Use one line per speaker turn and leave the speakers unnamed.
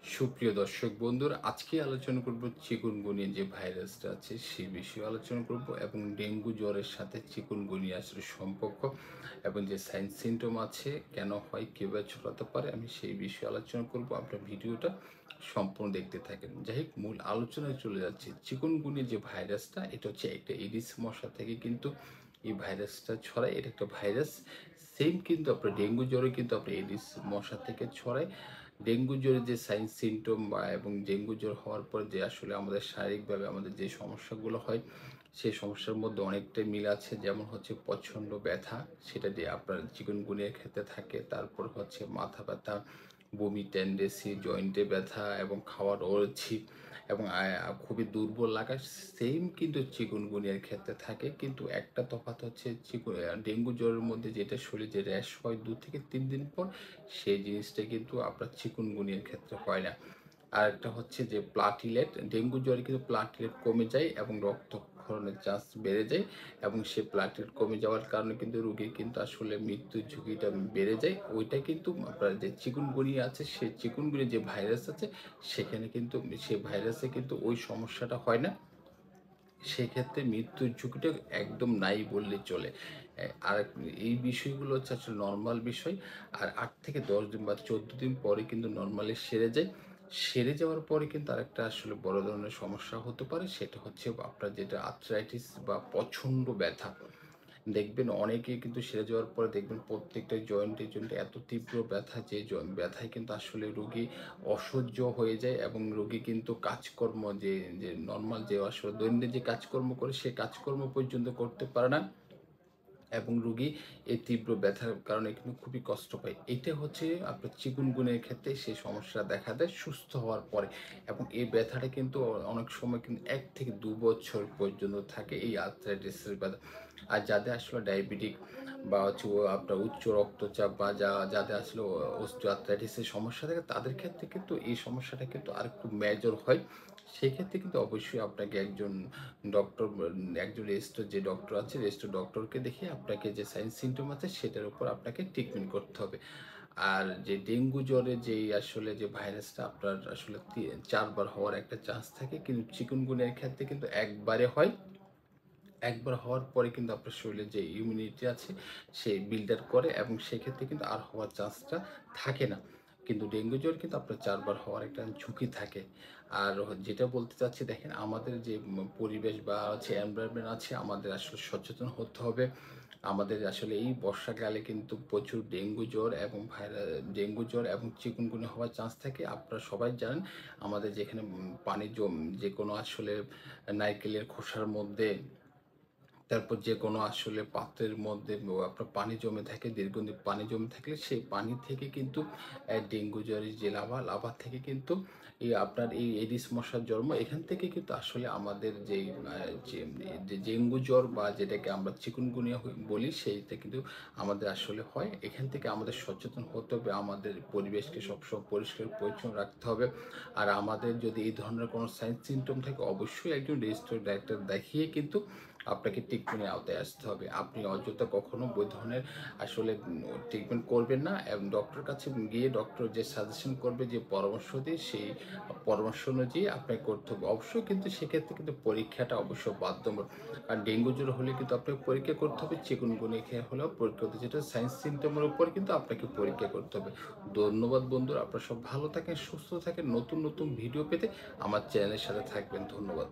সুপ্রিয় দর্শক বন্ধুরা, আজকে আলোচনা করব চিকুনগুনিয়া যে ভাইরাসটা আছে সেই বিষয়ে আলোচনা করব এবং ডেঙ্গু জ্বরের সাথে চিকুনগুনিয়া আসলে সম্পর্ক এবং যে সাইন সিমটম আছে কেন হয়, কীভাবে ছড়াতে পারে, আমি সেই বিষয়ে আলোচনা করব। আপনার ভিডিওটা সম্পূর্ণ দেখতে থাকেন। যাই হোক, মূল আলোচনায় চলে যাচ্ছে। চিকুনগুনিয়া যে ভাইরাসটা, এটা হচ্ছে একটা এডিস মশা থেকে কিন্তু এই ভাইরাসটা ছড়ায়। এটা একটা ভাইরাস, সেম কিন্তু আপনার ডেঙ্গু জ্বরে কিন্তু আপনার এডিস মশা থেকে ছড়ায়। ডেঙ্গু জ্বরের যে সাইন সিমটম বা এবং ডেঙ্গু জ্বর হওয়ার পর যে আসলে আমাদের শারীরিকভাবে আমাদের যে সমস্যাগুলো হয়, সেই সমস্যার মধ্যে অনেকটাই মিল আছে। যেমন হচ্ছে প্রচণ্ড ব্যথা, সেটা দিয়ে আপনার চিকুনগুনিয়ার ক্ষেত্রে থাকে। তারপর হচ্ছে মাথা ব্যথা, বমি টেন্ডেন্সি, জয়েন্টে ব্যথা এবং খাওয়ার অরুচি এবং খুবই দুর্বল লাগা, সেম কিন্তু চিকুনগুনিয়ার ক্ষেত্রে থাকে। কিন্তু একটা তফাৎ হচ্ছে ডেঙ্গু জ্বরের মধ্যে যেটা শরীরে র্যাশ হয় 2 থেকে 3 দিন পর, সেই জিনিসটা কিন্তু আপনার চিকুনগুনিয়ার ক্ষেত্রে হয় না। আর একটা হচ্ছে যে প্লাটিলেট, ডেঙ্গু জ্বরে কিন্তু প্লাটিলেট কমে যায় এবং রক্তক্ষরণের চান্স বেড়ে যায় এবং সে প্লাটিলেট কমে যাওয়ার কারণে কিন্তু রোগীর কিন্তু আসলে মৃত্যুর ঝুঁকিটা বেড়ে যায়। ওইটা কিন্তু আপনার যে চিকুনগুনিয়া আছে, সেই চিকুনগুনিয়া যে ভাইরাস আছে, সেখানে কিন্তু সে ভাইরাসে কিন্তু ওই সমস্যাটা হয় না। সেক্ষেত্রে মৃত্যুর ঝুঁকিটা একদম নাই বললেই চলে। আর এই বিষয়গুলো হচ্ছে আসলে নরমাল বিষয়। আর ৮ থেকে ১০ দিন বা ১৪ দিন পরে কিন্তু নরমালি সেরে যায়। সেরে যাওয়ার পরে কিন্তু আরেকটা আসলে বড় ধরনের সমস্যা হতে পারে। সেটা হচ্ছে আপনার যেটা আর্থ্রাইটিস বা প্রচণ্ড ব্যথা। দেখবেন অনেকেই কিন্তু সেরে যাওয়ার পরে দেখবেন প্রত্যেকটা জয়েন্টে এত তীব্র ব্যথা, যে ব্যথায় কিন্তু আসলে রোগী অসহ্য হয়ে যায় এবং রোগী কিন্তু কাজকর্ম যে নরমাল যে আসলে দৈনন্দিন যে কাজকর্ম করে, সে কাজকর্ম পর্যন্ত করতে পারে না এবং রোগী এই তীব্র ব্যথার কারণে কিন্তু খুবই কষ্ট পায়। এটা হচ্ছে আপনার চিকুনগুনিয়ার ক্ষেত্রে সেই সমস্যা দেখা দেয় সুস্থ হওয়ার পরে। এবং এই ব্যথাটা কিন্তু অনেক সময় কিন্তু ১ থেকে ২ বছর পর্যন্ত থাকে, এই আর্থ্রাইটিসের ব্যথা। আর যাদের আসলে ডায়াবেটিক বা হচ্ছে আপনার উচ্চ রক্তচাপ বা যাদের আসলে অস্টিওআর্থ্রাইটিসের সমস্যা থাকে, তাদের ক্ষেত্রে কিন্তু এই সমস্যাটা কিন্তু আরেকটু মেজর হয়। সেক্ষেত্রে কিন্তু অবশ্যই আপনাকে ডক্টর একজন রেজিস্টার্ড যে ডক্টর আছে, রেজিস্টার্ড ডক্টরকে দেখিয়ে আপনাকে যে সাইন সিমটম আছে সেটার উপর আপনাকে ট্রিটমেন্ট করতে হবে। আর যে ডেঙ্গু জ্বরে যেই আসলে যে ভাইরাসটা আপনার আসলে ৪ বার হওয়ার একটা চান্স থাকে, কিন্তু চিকুনগুনিয়ার ক্ষেত্রে কিন্তু একবারে হয়। একবার হওয়ার পরে কিন্তু আপনার শরীরে যে ইমিউনিটি আছে সে বিল্ড আপ করে এবং সেক্ষেত্রে কিন্তু আর হওয়ার চান্সটা থাকে না। কিন্তু ডেঙ্গু জ্বর কিন্তু আপনার ৪ বার হওয়ার একটা ঝুঁকি থাকে। আর যেটা বলতে চাচ্ছি, দেখেন আমাদের যে পরিবেশ বা হচ্ছে এনভায়রনমেন্ট আছে, আমাদের আসলে সচেতন হতে হবে। আমাদের আসলে এই বর্ষাকালে কিন্তু প্রচুর ডেঙ্গু জ্বর এবং চিকুনগুনিয়া হওয়ার চান্স থাকে। আপনারা সবাই জানেন, আমাদের যেখানে পানি যে কোনো আসলে নারকেলের খোসার মধ্যে, তারপর যে কোনো আসলে পাত্রের মধ্যে আপনার পানি জমে থাকে, দীর্ঘদিন পানি জমে থাকলে সেই পানি থেকে কিন্তু ডেঙ্গু জ্বরের যে লাভা থেকে কিন্তু আপনার এই এডিস মশার জন্ম। এখান থেকে কিন্তু আসলে আমাদের যেই যে ডেঙ্গু জ্বর বা যেটাকে আমরা চিকুনগুনিয়া বলি, সেইটা কিন্তু আমাদের আসলে হয়। এখান থেকে আমাদের সচেতন হতে হবে, আমাদের পরিবেশকে সবসময় পরিষ্কার পরিচ্ছন্ন রাখতে হবে। আর আমাদের যদি এই ধরনের কোনো সাইন সিমটম থাকে, অবশ্যই একজন রেজিস্টার্ড ডাক্তার দেখিয়ে কিন্তু আপনাকে ট্রিটমেন্টের আওতায় আসতে হবে। আপনি অযথা কখনো ওই ধরনের আসলে ট্রিটমেন্ট করবেন না এবং ডক্টরের কাছে গিয়ে ডক্টর যে সাজেশন করবে, যে পরামর্শ দিয়ে, সেই পরামর্শ অনুযায়ী আপনাকে করতে হবে। অবশ্যই কিন্তু সেক্ষেত্রে কিন্তু পরীক্ষাটা অবশ্যই বাধ্যতামূলক। আর ডেঙ্গু জ্বর হলে কিন্তু আপনাকে পরীক্ষা করতে হবে, চিকুনগুনিয়া হলেও পরীক্ষা করতে হবে। যেটা সায়েন্স সিমটমের উপর কিন্তু আপনাকে পরীক্ষা করতে হবে। ধন্যবাদ বন্ধুরা, আপনারা সব ভালো থাকেন, সুস্থ থাকেন। নতুন ভিডিও পেতে আমার চ্যানেলের সাথে থাকবেন। ধন্যবাদ।